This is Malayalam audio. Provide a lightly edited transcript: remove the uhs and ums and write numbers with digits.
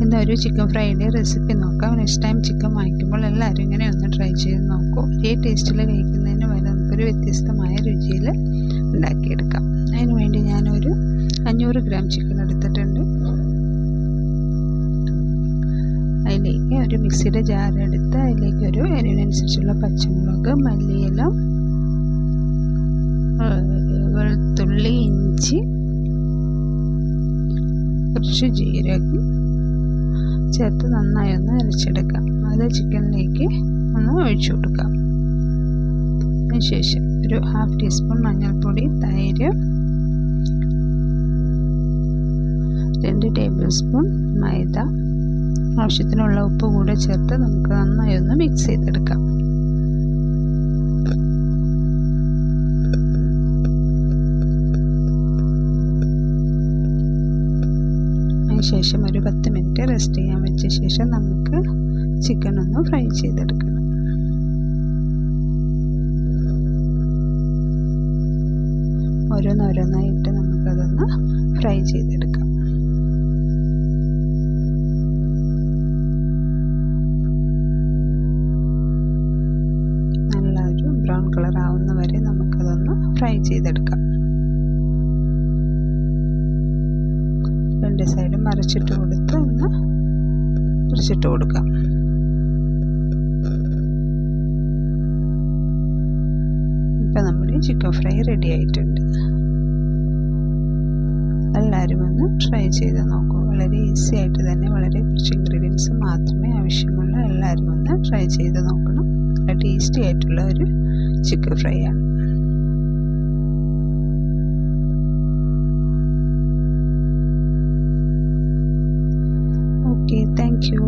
ഇന്നൊരു ചിക്കൻ ഫ്രൈയുടെ റെസിപ്പി നോക്കാം. നെക്സ്റ്റ് ടൈം ചിക്കൻ വാങ്ങിക്കുമ്പോൾ എല്ലാവരും ഇങ്ങനെ ഒന്ന് ട്രൈ ചെയ്ത് നോക്കൂ. ഒരേ ടേസ്റ്റിൽ കഴിക്കുന്നതിന് പകരം നമുക്കൊരു വ്യത്യസ്തമായ രുചിയിൽ ഉണ്ടാക്കിയെടുക്കാം. അതിന് വേണ്ടി ഞാനൊരു 500 ഗ്രാം ചിക്കൻ എടുത്തിട്ടുണ്ട്. അതിലേക്ക് ഒരു മിക്സിയുടെ ജാർ എടുത്ത് അതിലേക്ക് ഒരു എരിവിനനുസരിച്ചുള്ള പച്ചമുളക്, മല്ലിയില, വെളുത്തുള്ളി, ഇഞ്ചി, കുറച്ച് ജീരകം ചേർത്ത് നന്നായി ഒന്ന് അരച്ചെടുക്കാം. അത് ചിക്കനിലേക്ക് ഒന്ന് ഒഴിച്ചു കൊടുക്കാം. അതിനുശേഷം ഒരു 1/2 ടീസ്പൂൺ മഞ്ഞൾപ്പൊടി, തൈര്, 2 ടേബിൾ സ്പൂൺ മൈദ, ആവശ്യത്തിനുള്ള ഉപ്പ് കൂടെ ചേർത്ത് നമുക്ക് നന്നായി ഒന്ന് മിക്സ് ചെയ്തെടുക്കാം. ശേഷം ഒരു 10 മിനിറ്റ് റെസ്റ്റ് ചെയ്യാൻ വെച്ച ശേഷം നമുക്ക് ചിക്കൻ ഒന്ന് ഫ്രൈ ചെയ്തെടുക്കണം. ഓരോന്നോരോന്നായിട്ട് നമുക്കതൊന്ന് ഫ്രൈ ചെയ്തെടുക്കാം. നല്ലൊരു ബ്രൗൺ കളർ ആവുന്ന വരെ നമുക്കതൊന്ന് ഫ്രൈ ചെയ്തെടുക്കാം. 2 സൈഡും മറിച്ചിട്ട് കൊടുത്ത് ഒന്ന് മറിച്ചിട്ട് കൊടുക്കാം. ഇപ്പം നമ്മുടെ ചിക്കൻ ഫ്രൈ റെഡി ആയിട്ടുണ്ട്. എല്ലാവരും ഒന്ന് ട്രൈ ചെയ്ത് നോക്കൂ. വളരെ ഈസി ആയിട്ട് തന്നെ വളരെ കുറച്ച് ഇൻഗ്രീഡിയൻസ് മാത്രമേ ആവശ്യമുള്ള. എല്ലാവരും ഒന്ന് ട്രൈ ചെയ്ത് നോക്കണം. നല്ല ടേസ്റ്റി ആയിട്ടുള്ള ഒരു ചിക്കൻ ഫ്രൈ ആണ്. Okay, thank you.